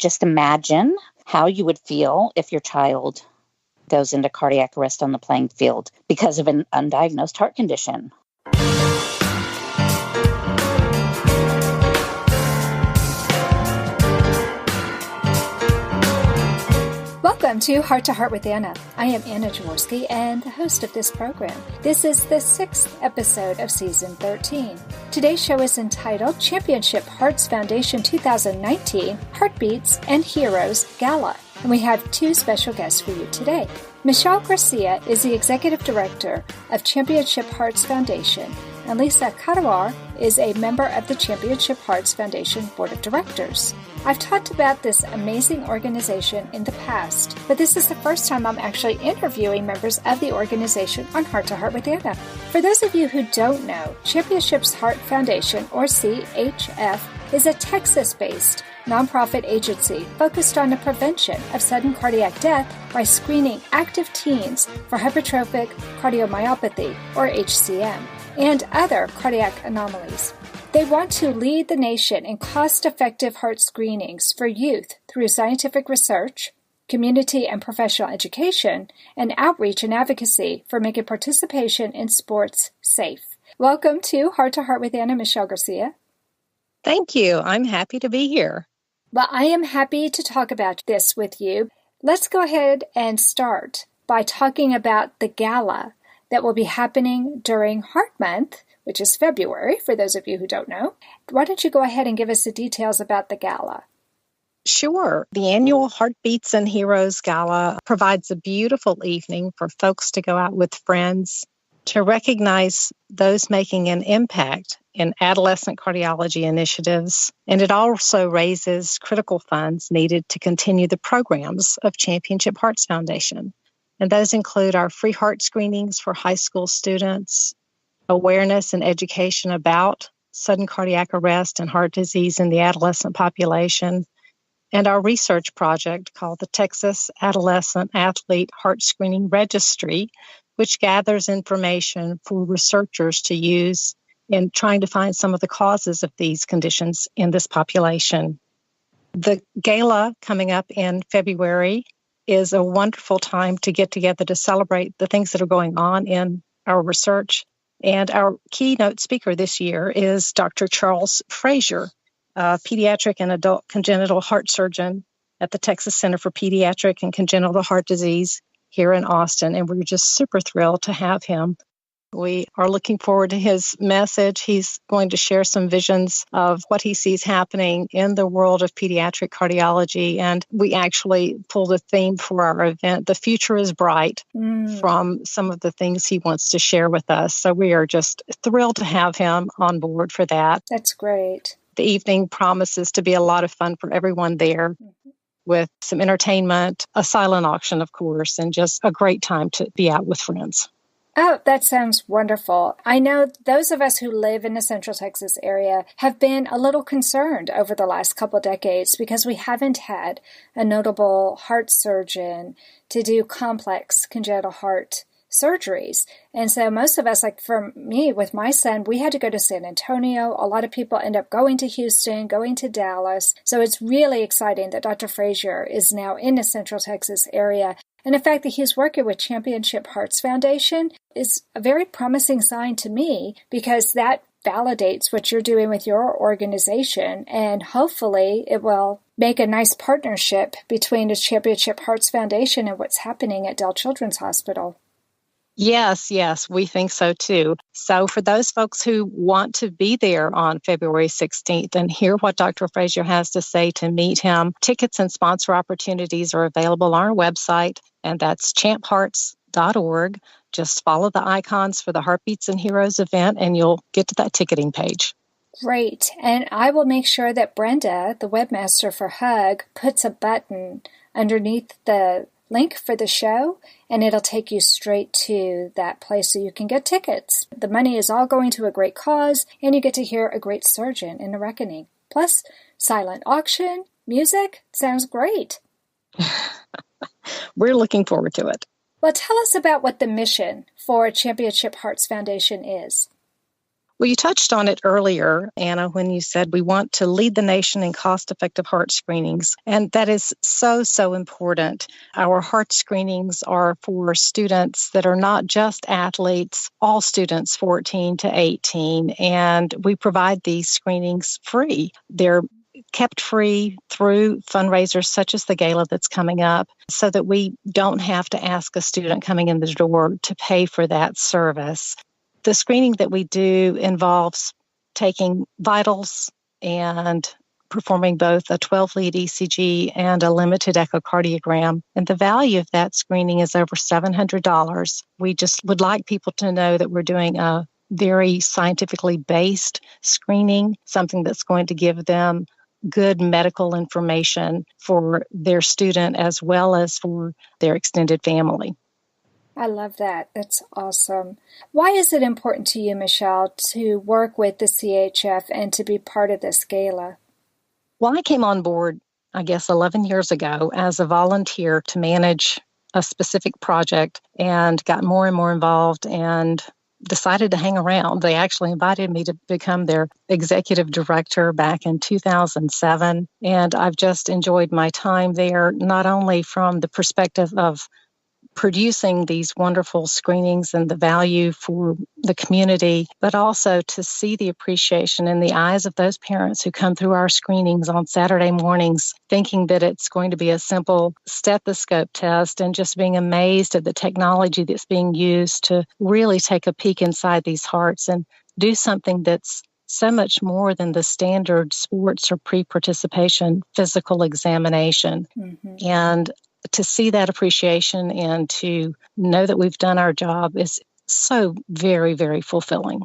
just imagine how you would feel if your child goes into cardiac arrest on the playing field because of an undiagnosed heart condition. Welcome to Heart to Heart with Anna. I am Anna Jaworski and the host of this program. This is the 6th episode of Season 13. Today's show is entitled Championship Hearts Foundation 2019 Heartbeats and Heroes Gala. And we have two special guests for you today. Michelle Garcia is the Executive Director of Championship Hearts Foundation, and Lisa Kattawar is a member of the Championship Hearts Foundation Board of Directors. I've talked about this amazing organization in the past, but this is the first time I'm actually interviewing members of the organization on Heart to Heart with Anna. For those of you who don't know, Championships Heart Foundation, or CHF, is a Texas-based nonprofit agency focused on the prevention of sudden cardiac death by screening active teens for hypertrophic cardiomyopathy, or HCM, and other cardiac anomalies. They want to lead the nation in cost-effective heart screenings for youth through scientific research, community and professional education, and outreach and advocacy for making participation in sports safe. Welcome to Heart with Anna, Michelle Garcia. Thank you. I'm happy to be here. Well, I am happy to talk about this with you. Let's go ahead and start by talking about the gala that will be happening during Heart Month, which is February, for those of you who don't know. Why don't you go ahead and give us the details about the gala? Sure. The annual Heartbeats and Heroes Gala provides a beautiful evening for folks to go out with friends to recognize those making an impact in adolescent cardiology initiatives. And it also raises critical funds needed to continue the programs of Championship Hearts Foundation. And those include our free heart screenings for high school students, awareness and education about sudden cardiac arrest and heart disease in the adolescent population, and our research project called the Texas Adolescent Athlete Heart Screening Registry, which gathers information for researchers to use in trying to find some of the causes of these conditions in this population. The gala coming up in February is a wonderful time to get together to celebrate the things that are going on in our research. And our keynote speaker this year is Dr. Charles Frazier, a pediatric and adult congenital heart surgeon at the Texas Center for Pediatric and Congenital Heart Disease here in Austin. And we're just super thrilled to have him. We are looking forward to his message. He's going to share some visions of what he sees happening in the world of pediatric cardiology. And we actually pulled a theme for our event, The Future is Bright, from some of the things he wants to share with us. So we are just thrilled to have him on board for that. That's great. The evening promises to be a lot of fun for everyone there, with some entertainment, a silent auction, of course, and just a great time to be out with friends. Oh, that sounds wonderful. I know those of us who live in the Central Texas area have been a little concerned over the last couple decades because we haven't had a notable heart surgeon to do complex congenital heart surgeries. And so most of us, like for me with my son, we had to go to San Antonio. A lot of people end up going to Houston, going to Dallas. So it's really exciting that Dr. Frazier is now in the Central Texas area. And the fact that he's working with Championship Hearts Foundation is a very promising sign to me because that validates what you're doing with your organization. And hopefully it will make a nice partnership between the Championship Hearts Foundation and what's happening at Dell Children's Hospital. Yes, we think so too. So for those folks who want to be there on February 16th and hear what Dr. Frazier has to say to meet him, tickets and sponsor opportunities are available on our website, and that's champhearts.org. Just follow the icons for the Heartbeats and Heroes event, and you'll get to that ticketing page. Great. And I will make sure that Brenda, the webmaster for HUG, puts a button underneath the link for the show, and it'll take you straight to that place so you can get tickets. The money is all going to a great cause, and you get to hear a great surgeon in the reckoning. Plus, silent auction, music, sounds great. We're looking forward to it. Well, tell us about what the mission for Championship Hearts Foundation is. Well, you touched on it earlier, Anna, when you said we want to lead the nation in cost-effective heart screenings. And that is so, so important. Our heart screenings are for students that are not just athletes, all students 14 to 18. And we provide these screenings free. They're kept free through fundraisers such as the Gala that's coming up, so that we don't have to ask a student coming in the door to pay for that service. The screening that we do involves taking vitals and performing both a 12-lead ECG and a limited echocardiogram. And the value of that screening is over $700. We just would like people to know that we're doing a very scientifically based screening, something that's going to give them good medical information for their student as well as for their extended family. I love that. That's awesome. Why is it important to you, Michelle, to work with the CHF and to be part of this gala? Well, I came on board, 11 years ago as a volunteer to manage a specific project and got more and more involved and decided to hang around. They actually invited me to become their executive director back in 2007. And I've just enjoyed my time there, not only from the perspective of producing these wonderful screenings and the value for the community, but also to see the appreciation in the eyes of those parents who come through our screenings on Saturday mornings, thinking that it's going to be a simple stethoscope test and just being amazed at the technology that's being used to really take a peek inside these hearts and do something that's so much more than the standard sports or pre-participation physical examination. Mm-hmm. And to see that appreciation and to know that we've done our job is so very, very fulfilling.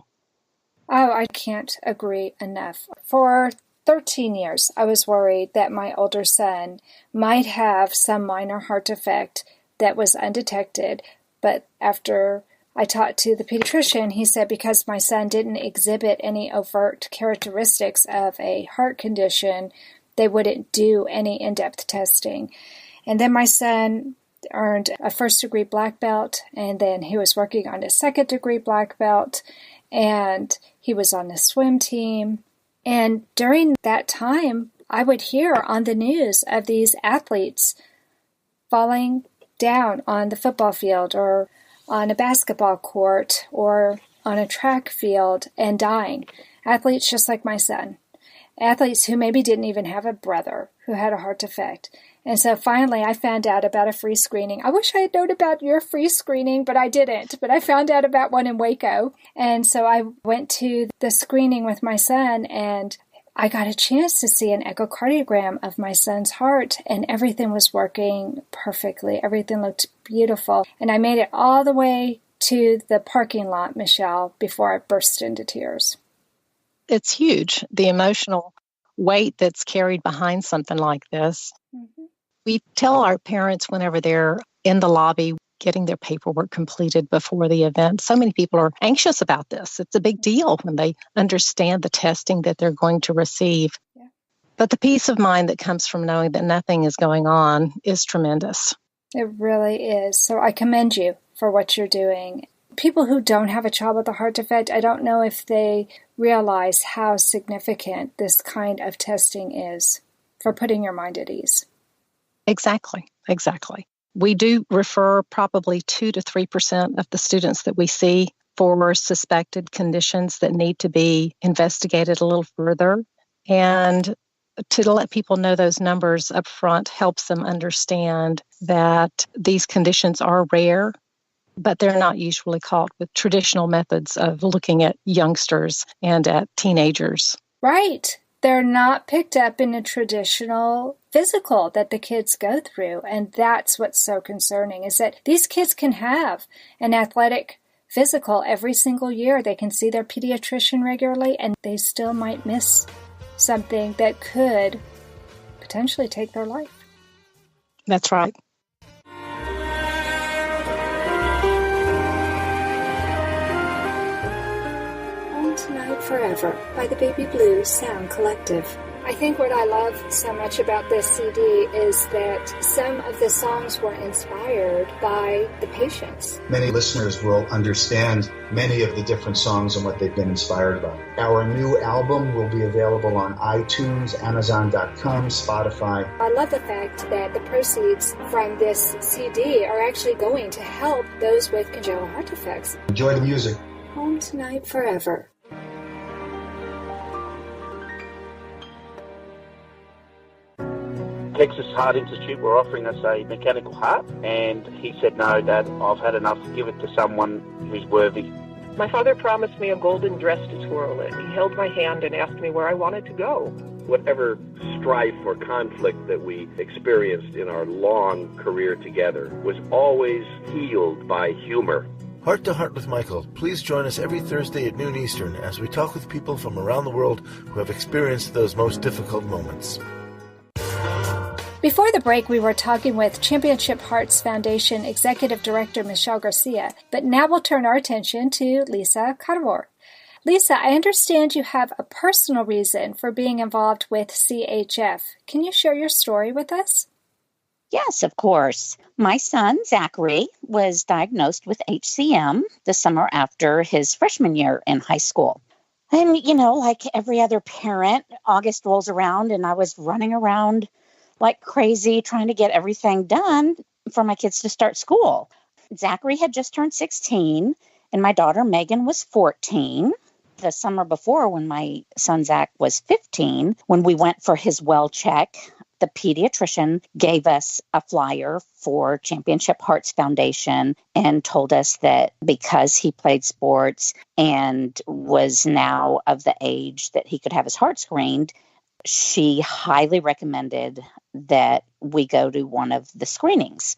Oh, I can't agree enough. For 13 years, I was worried that my older son might have some minor heart defect that was undetected. But after I talked to the pediatrician, he said because my son didn't exhibit any overt characteristics of a heart condition, they wouldn't do any in-depth testing. And then my son earned a first-degree black belt, and then he was working on his second-degree black belt, and he was on the swim team. And during that time, I would hear on the news of these athletes falling down on the football field or on a basketball court or on a track field and dying. Athletes just like my son. Athletes who maybe didn't even have a brother who had a heart defect. And so finally I found out about a free screening. I wish I had known about your free screening, but I didn't. But I found out about one in Waco. And so I went to the screening with my son, and I got a chance to see an echocardiogram of my son's heart, and everything was working perfectly. Everything looked beautiful. And I made it all the way to the parking lot, Michelle, before I burst into tears. It's huge, the emotional weight that's carried behind something like this. Mm-hmm. We tell our parents whenever they're in the lobby getting their paperwork completed before the event. So many people are anxious about this. It's a big deal when they understand the testing that they're going to receive. Yeah. But the peace of mind that comes from knowing that nothing is going on is tremendous. It really is. So I commend you for what you're doing. People who don't have a child with a heart defect, I don't know if they realize how significant this kind of testing is for putting your mind at ease. Exactly. We do refer probably 2 to 3% of the students that we see for suspected conditions that need to be investigated a little further. And to let people know those numbers up front helps them understand that these conditions are rare, but they're not usually caught with traditional methods of looking at youngsters and at teenagers. Right. They're not picked up in a traditional physical that the kids go through. And that's what's so concerning, is that these kids can have an athletic physical every single year. They can see their pediatrician regularly, and they still might miss something that could potentially take their life. That's right. Tonight Forever by the Baby Blues Sound Collective. I think what I love so much about this CD is that some of the songs were inspired by the patients. Many listeners will understand many of the different songs and what they've been inspired by. Our new album will be available on iTunes, Amazon.com, Spotify. I love the fact that the proceeds from this CD are actually going to help those with congenital heart defects. Enjoy the music. Home Tonight Forever. Texas Heart Institute were offering us a mechanical heart, and he said, "No, Dad, I've had enough. Give it to someone who's worthy." My father promised me a golden dress to twirl in. He held my hand and asked me where I wanted to go. Whatever strife or conflict that we experienced in our long career together was always healed by humor. Heart to Heart with Michael. Please join us every Thursday at noon Eastern as we talk with people from around the world who have experienced those most difficult moments. Before the break, we were talking with Championship Hearts Foundation Executive Director Michelle Garcia, but now we'll turn our attention to Lisa Kattawar. Lisa, I understand you have a personal reason for being involved with CHF. Can you share your story with us? Yes, of course. My son, Zachary, was diagnosed with HCM the summer after his freshman year in high school. And, like every other parent, August rolls around and I was running around like crazy trying to get everything done for my kids to start school. Zachary had just turned 16 and my daughter Megan was 14. The summer before, when my son Zach was 15, when we went for his well check, the pediatrician gave us a flyer for Championship Hearts Foundation and told us that because he played sports and was now of the age that he could have his heart screened, she highly recommended that we go to one of the screenings.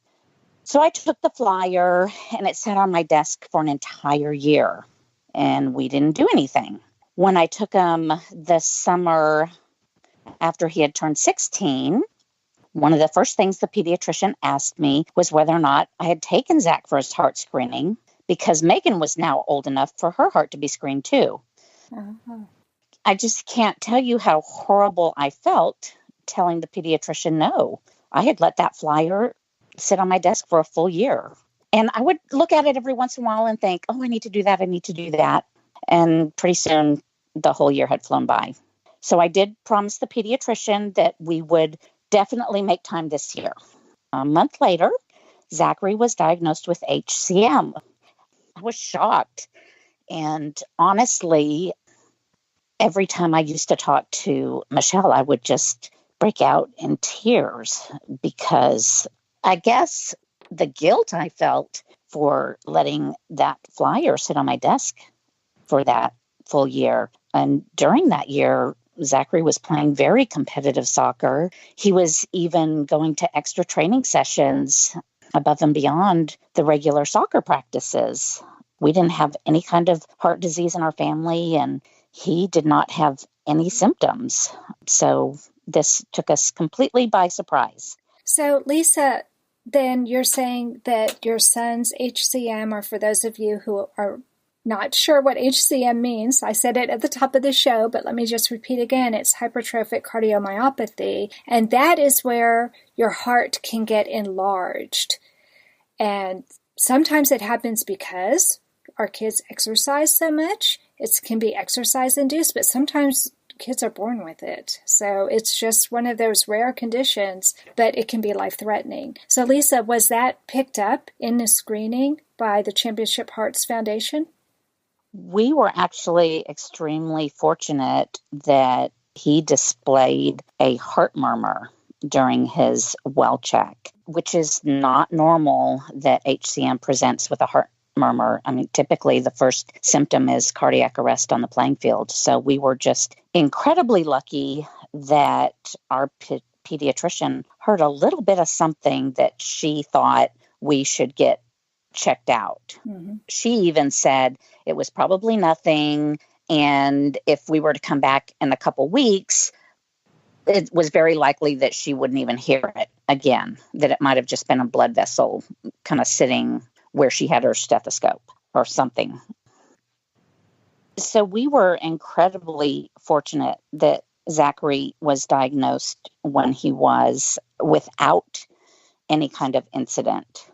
So I took the flyer and it sat on my desk for an entire year and we didn't do anything. When I took him the summer after he had turned 16, one of the first things the pediatrician asked me was whether or not I had taken Zach for his heart screening because Megan was now old enough for her heart to be screened too. Uh-huh. I just can't tell you how horrible I felt telling the pediatrician no. I had let that flyer sit on my desk for a full year. And I would look at it every once in a while and think, I need to do that. I need to do that. And pretty soon the whole year had flown by. So I did promise the pediatrician that we would definitely make time this year. A month later, Zachary was diagnosed with HCM. I was shocked. And honestly, every time I used to talk to Michelle, I would just break out in tears because I guess the guilt I felt for letting that flyer sit on my desk for that full year. And during that year, Zachary was playing very competitive soccer. He was even going to extra training sessions above and beyond the regular soccer practices. We didn't have any kind of heart disease in our family, and he did not have any symptoms. So this took us completely by surprise. So, Lisa, then you're saying that your son's HCM, or for those of you who are not sure what HCM means, I said it at the top of the show, but let me just repeat again, it's hypertrophic cardiomyopathy, and that is where your heart can get enlarged. And sometimes it happens because our kids exercise so much. It can be exercise-induced, but sometimes kids are born with it. So it's just one of those rare conditions, but it can be life-threatening. So Lisa, was that picked up in the screening by the Championship Hearts Foundation? We were actually extremely fortunate that he displayed a heart murmur during his well check, which is not normal that HCM presents with a heart murmur. I mean, typically the first symptom is cardiac arrest on the playing field. So we were just incredibly lucky that our pediatrician heard a little bit of something that she thought we should get checked out. Mm-hmm. She even said it was probably nothing. And if we were to come back in a couple weeks, it was very likely that she wouldn't even hear it again, that it might have just been a blood vessel kind of sitting where she had her stethoscope or something. So we were incredibly fortunate that Zachary was diagnosed when he was without any kind of incident.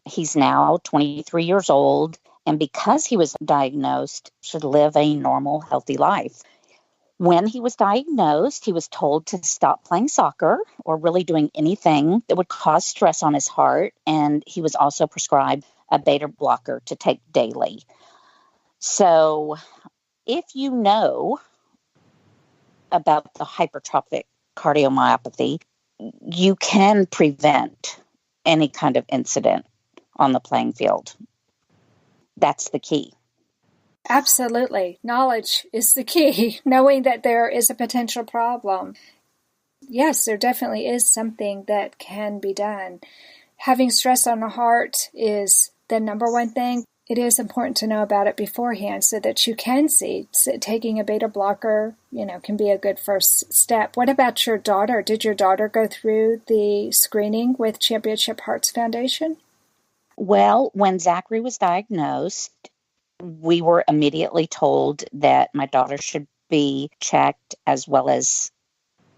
He's now 23 years old, and because he was diagnosed, should live a normal, healthy life. When he was diagnosed, he was told to stop playing soccer or really doing anything that would cause stress on his heart, and he was also prescribed a beta blocker to take daily. So if you know about the hypertrophic cardiomyopathy, you can prevent any kind of incident on the playing field. That's the key. Absolutely. Knowledge is the key, knowing that there is a potential problem. Yes, there definitely is something that can be done. Having stress on the heart is the number one thing. It is important to know about it beforehand so that you can see. Taking a beta blocker, can be a good first step. What about your daughter? Did your daughter go through the screening with Championship Hearts Foundation? Well, when Zachary was diagnosed, we were immediately told that my daughter should be checked, as well as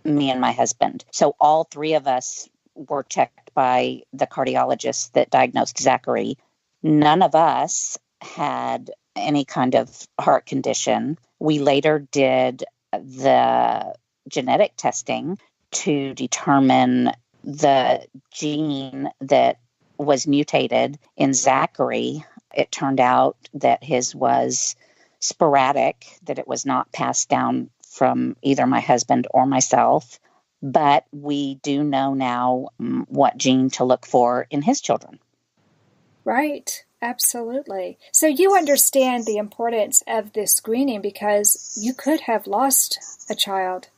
me and my husband. So all three of us were checked by the cardiologist that diagnosed Zachary. None of us had any kind of heart condition. We later did the genetic testing to determine the gene that was mutated in Zachary. It turned out that his was sporadic, that it was not passed down from either my husband or myself. But we do know now what gene to look for in his children. Right. Absolutely. So you understand the importance of this screening because you could have lost a child.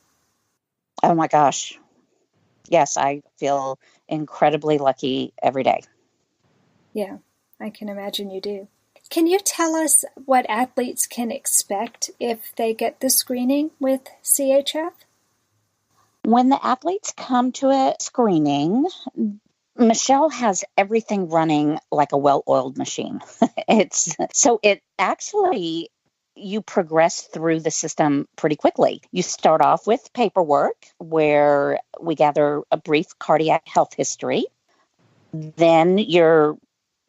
Oh my gosh. Yes, I feel incredibly lucky every day. Yeah, I can imagine you do. Can you tell us what athletes can expect if they get the screening with CHF? When the athletes come to a screening, Michelle has everything running like a well-oiled machine. It actually, you progress through the system pretty quickly. You start off with paperwork where we gather a brief cardiac health history. Then you're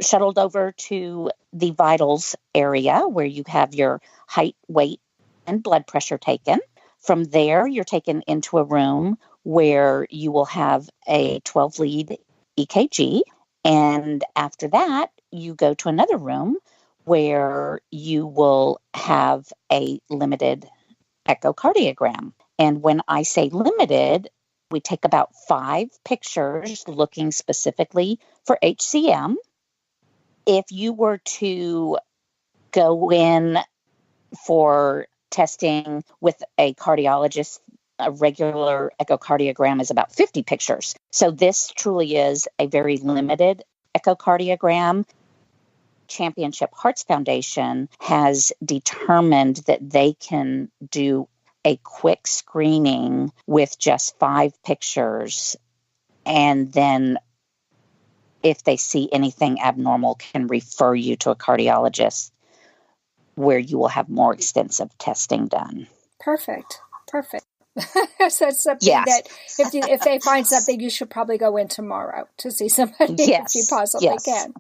shuttled over to the vitals area where you have your height, weight, and blood pressure taken. From there, you're taken into a room where you will have a 12-lead EKG. And after that, you go to another room where you will have a limited echocardiogram. And when I say limited, we take about 5 pictures looking specifically for HCM. If you were to go in for testing with a cardiologist, a regular echocardiogram is about 50 pictures. So this truly is a very limited echocardiogram. Championship Hearts Foundation has determined that they can do a quick screening with just 5 pictures, and then if they see anything abnormal, can refer you to a cardiologist where you will have more extensive testing done. Perfect. So that's something that if they find something, you should probably go in tomorrow to see somebody if you possibly can.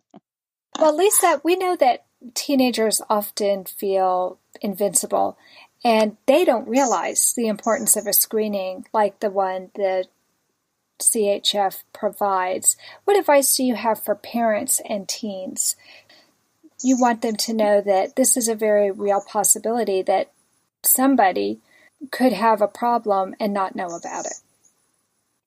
Well, Lisa, we know that teenagers often feel invincible, and they don't realize the importance of a screening like the one that CHF provides. What advice do you have for parents and teens? You want them to know that this is a very real possibility that somebody could have a problem and not know about it.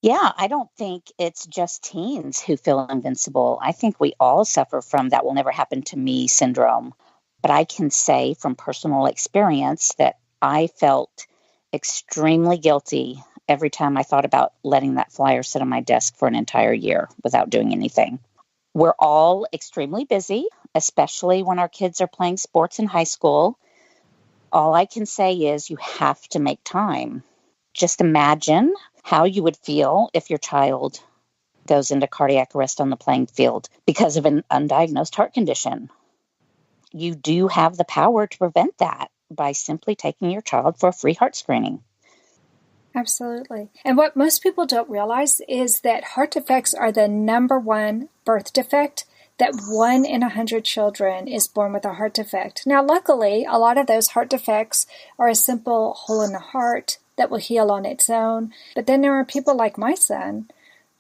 Yeah, I don't think it's just teens who feel invincible. I think we all suffer from that will never happen to me syndrome. But I can say from personal experience that I felt extremely guilty every time I thought about letting that flyer sit on my desk for an entire year without doing anything. We're all extremely busy, especially when our kids are playing sports in high school. All I can say is you have to make time. Just imagine how you would feel if your child goes into cardiac arrest on the playing field because of an undiagnosed heart condition. You do have the power to prevent that by simply taking your child for a free heart screening. Absolutely. And what most people don't realize is that heart defects are the number one birth defect, that 1 in 100 children is born with a heart defect. Now, luckily, a lot of those heart defects are a simple hole in the heart that will heal on its own. But then there are people like my son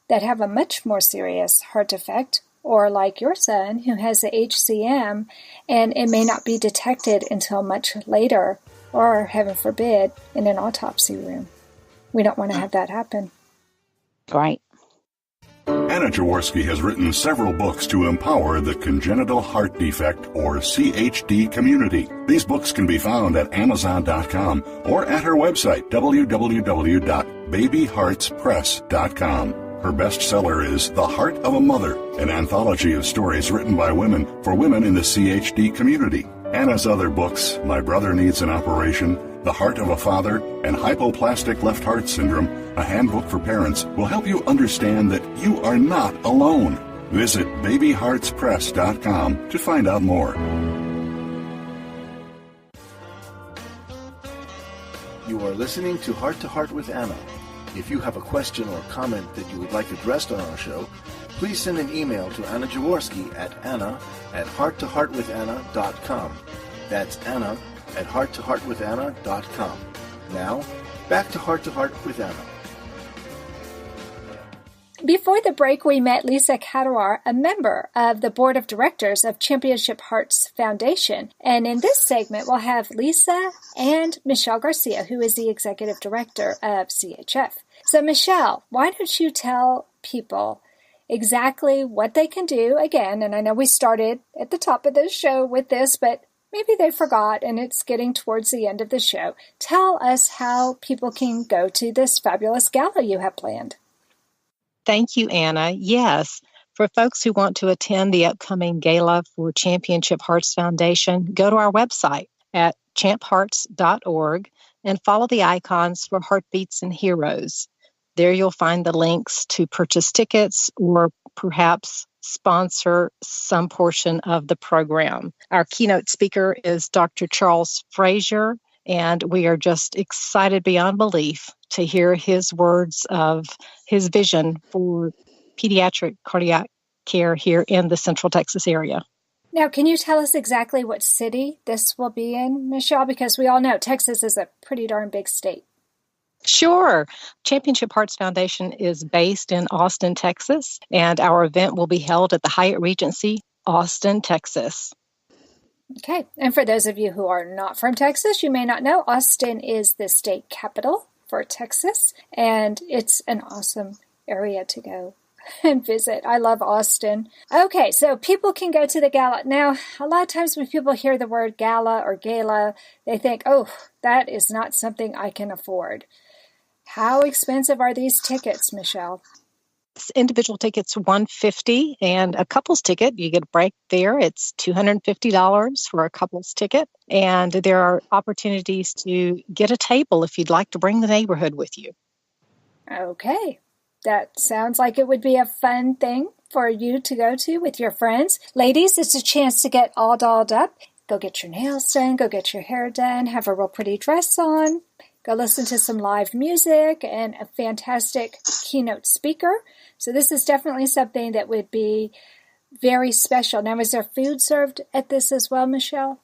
that have a much more serious heart defect, or like your son who has the HCM, and it may not be detected until much later, or heaven forbid, in an autopsy room. We don't want to have that happen. Right. Anna Jaworski has written several books to empower the congenital heart defect, or CHD, community. These books can be found at Amazon.com or at her website, www.babyheartspress.com. Her bestseller is The Heart of a Mother, an anthology of stories written by women for women in the CHD community. Anna's other books, My Brother Needs an Operation, The Heart of a Father, and Hypoplastic Left Heart Syndrome, a handbook for parents, will help you understand that you are not alone. Visit babyheartspress.com to find out more. You are listening to Heart with Anna. If you have a question or comment that you would like addressed on our show, please send an email to Anna Jaworski at anna@hearttoheartwithanna.com. That's anna@hearttoheartwithanna.com. Now, back to Heart with Anna. Before the break, we met Lisa Kattawar, a member of the board of directors of Championship Hearts Foundation. And in this segment, we'll have Lisa and Michelle Garcia, who is the executive director of CHF. So, Michelle, why don't you tell people exactly what they can do again? And I know we started at the top of the show with this, but maybe they forgot and it's getting towards the end of the show. Tell us how people can go to this fabulous gala you have planned. Thank you, Anna. Yes, for folks who want to attend the upcoming gala for Championship Hearts Foundation, go to our website at champhearts.org and follow the icons for Heartbeats and Heroes. There you'll find the links to purchase tickets or perhaps sponsor some portion of the program. Our keynote speaker is Dr. Charles Frazier, and we are just excited beyond belief to hear his words of his vision for pediatric cardiac care here in the Central Texas area. Now, can you tell us exactly what city this will be in, Michelle? Because we all know Texas is a pretty darn big state. Sure. Championship Hearts Foundation is based in Austin, Texas, and our event will be held at the Hyatt Regency, Austin, Texas. Okay. And for those of you who are not from Texas, you may not know, Austin is the state capital for Texas, and it's an awesome area to go and visit. I love Austin. Okay, so people can go to the gala. Now, a lot of times when people hear the word gala or gala, they think, oh, that is not something I can afford. How expensive are these tickets, Michelle? Individual tickets $150, and a couple's ticket, you get a break there. It's $250 for a couple's ticket, and there are opportunities to get a table if you'd like to bring the neighborhood with you. Okay, that sounds like it would be a fun thing for you to go to with your friends. Ladies, it's a chance to get all dolled up. Go get your nails done, go get your hair done, have a real pretty dress on, go listen to some live music and a fantastic keynote speaker. So this is definitely something that would be very special. Now, is there food served at this as well, Michelle?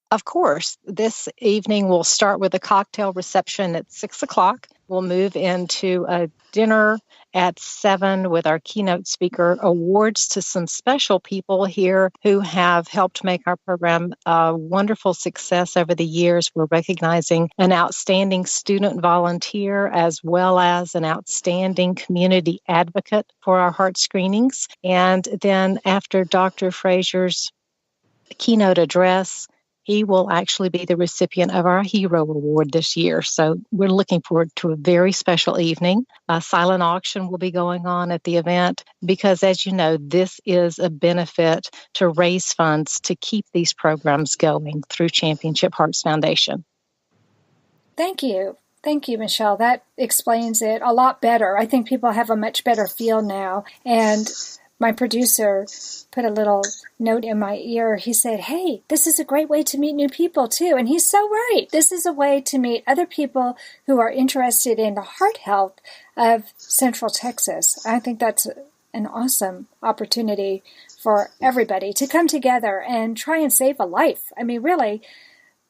Of course. This evening we'll start with a cocktail reception at 6 o'clock. We'll move into a dinner at 7 with our keynote speaker, awards to some special people here who have helped make our program a wonderful success over the years. We're recognizing an outstanding student volunteer as well as an outstanding community advocate for our heart screenings. And then after Dr. Frazier's keynote address, he will actually be the recipient of our Hero Award this year. So we're looking forward to a very special evening. A silent auction will be going on at the event because, as you know, this is a benefit to raise funds to keep these programs going through Championship Hearts Foundation. Thank you. Thank you, Michelle. That explains it a lot better. I think people have a much better feel now. And my producer put a little note in my ear. He said, hey, this is a great way to meet new people too. And he's so right. This is a way to meet other people who are interested in the heart health of Central Texas. I think that's an awesome opportunity for everybody to come together and try and save a life. I mean, really,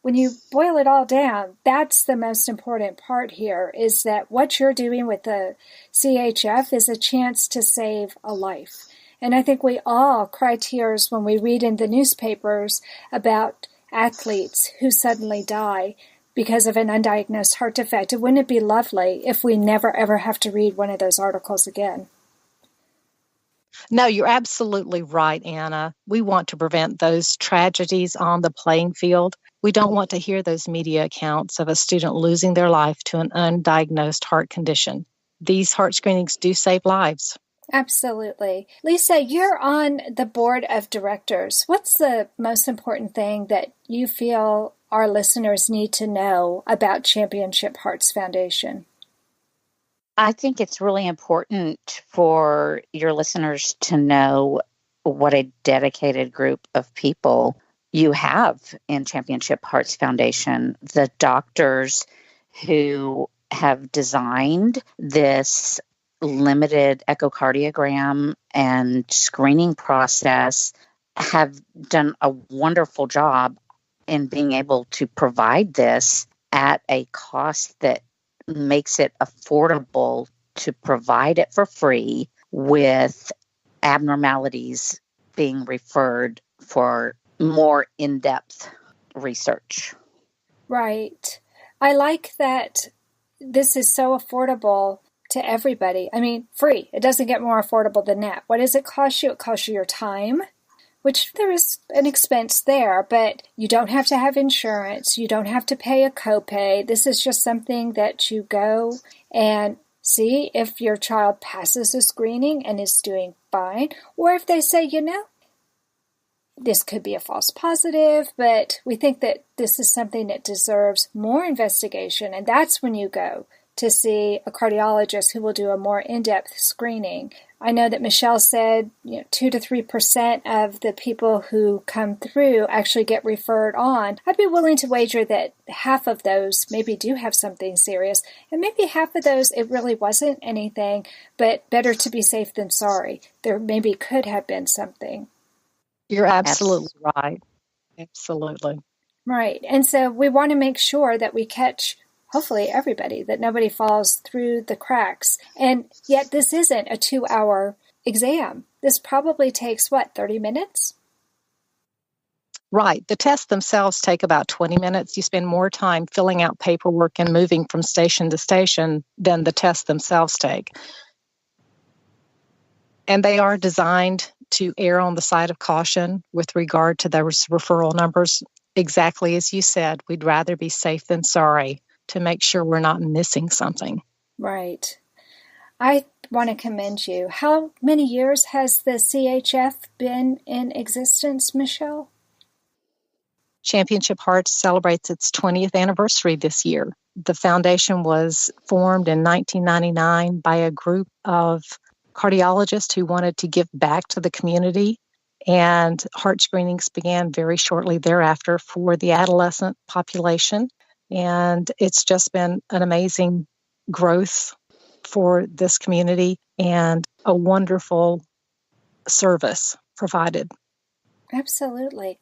when you boil it all down, that's the most important part here, is that what you're doing with the CHF is a chance to save a life. And I think we all cry tears when we read in the newspapers about athletes who suddenly die because of an undiagnosed heart defect. Wouldn't it be lovely if we never, ever have to read one of those articles again? No, you're absolutely right, Anna. We want to prevent those tragedies on the playing field. We don't want to hear those media accounts of a student losing their life to an undiagnosed heart condition. These heart screenings do save lives. Absolutely. Lisa, you're on the board of directors. What's the most important thing that you feel our listeners need to know about Championship Hearts Foundation? I think it's really important for your listeners to know what a dedicated group of people you have in Championship Hearts Foundation. The doctors who have designed this limited echocardiogram and screening process have done a wonderful job in being able to provide this at a cost that makes it affordable to provide it for free, with abnormalities being referred for more in-depth research. Right. I like that this is so affordable to everybody. I mean, free. It doesn't get more affordable than that. What does it cost you? It costs you your time, which there is an expense there, but you don't have to have insurance. You don't have to pay a copay. This is just something that you go and see if your child passes a screening and is doing fine, or if they say, this could be a false positive, but we think that this is something that deserves more investigation, and that's when you go to see a cardiologist who will do a more in-depth screening. I know that Michelle said 2 to 3% of the people who come through actually get referred on. I'd be willing to wager that half of those maybe do have something serious, and maybe half of those it really wasn't anything, but better to be safe than sorry. There maybe could have been something. You're absolutely right. Absolutely. Right. And so we want to make sure that we catch hopefully everybody, that nobody falls through the cracks. And yet this isn't a 2-hour exam. This probably takes, 30 minutes? Right. The tests themselves take about 20 minutes. You spend more time filling out paperwork and moving from station to station than the tests themselves take. And they are designed to err on the side of caution with regard to those referral numbers. Exactly as you said, we'd rather be safe than sorry, to make sure we're not missing something. Right. I want to commend you. How many years has the CHF been in existence, Michelle? Championship Hearts celebrates its 20th anniversary this year. The foundation was formed in 1999 by a group of cardiologists who wanted to give back to the community, and heart screenings began very shortly thereafter for the adolescent population. And it's just been an amazing growth for this community and a wonderful service provided. Absolutely.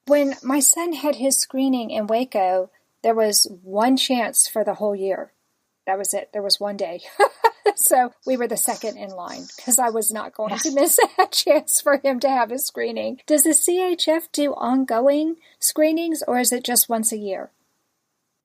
When my son had his screening in Waco, there was one chance for the whole year. That was it. There was one day. So we were the second in line because I was not going to miss a chance for him to have his screening. Does the CHF do ongoing screenings, or is it just once a year?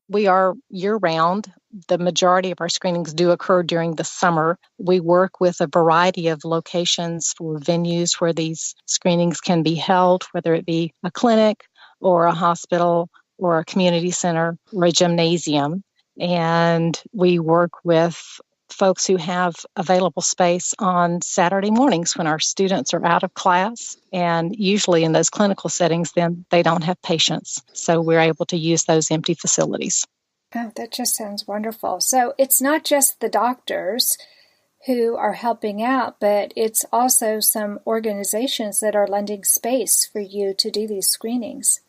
We are year-round. The majority of our screenings do occur during the summer. We work with a variety of locations for venues where these screenings can be held, whether it be a clinic or a hospital or a community center or a gymnasium. And we work with folks who have available space on Saturday mornings when our students are out of class. And usually in those clinical settings, then they don't have patients. So we're able to use those empty facilities. Oh, that just sounds wonderful. So it's not just the doctors who are helping out, but it's also some organizations that are lending space for you to do these screenings.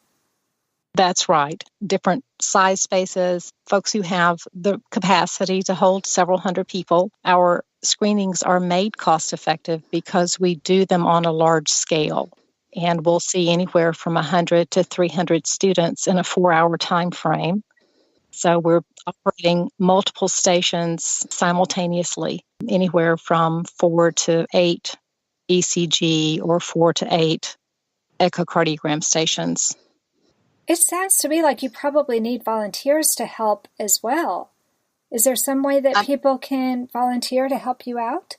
That's right. Different size spaces, folks who have the capacity to hold several hundred people. Our screenings are made cost effective because we do them on a large scale. And we'll see anywhere from 100 to 300 students in a 4-hour time frame. So we're operating multiple stations simultaneously, anywhere from 4 to 8 ECG or 4 to 8 echocardiogram stations. It sounds to me like you probably need volunteers to help as well. Is there some way that people can volunteer to help you out?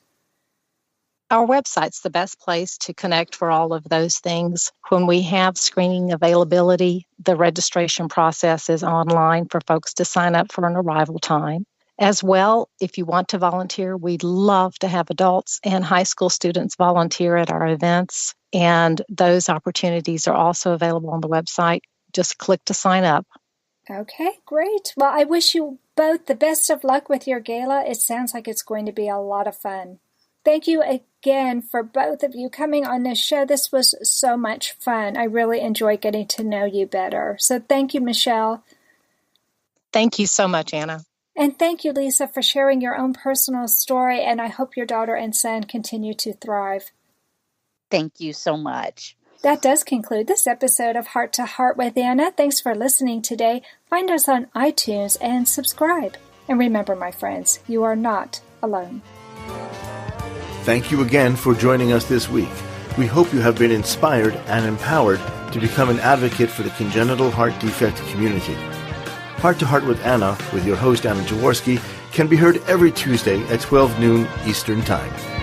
Our website's the best place to connect for all of those things. When we have screening availability, the registration process is online for folks to sign up for an arrival time. As well, if you want to volunteer, we'd love to have adults and high school students volunteer at our events, and those opportunities are also available on the website. Just click to sign up. Okay, great. Well, I wish you both the best of luck with your gala. It sounds like it's going to be a lot of fun. Thank you again for both of you coming on this show. This was so much fun. I really enjoyed getting to know you better. So thank you, Michelle. Thank you so much, Anna. And thank you, Lisa, for sharing your own personal story, and I hope your daughter and son continue to thrive. Thank you so much. That does conclude this episode of Heart to Heart with Anna. Thanks for listening today. Find us on iTunes and subscribe. And remember, my friends, you are not alone. Thank you again for joining us this week. We hope you have been inspired and empowered to become an advocate for the congenital heart defect community. Heart to Heart with Anna, with your host Anna Jaworski, can be heard every Tuesday at 12 noon Eastern Time.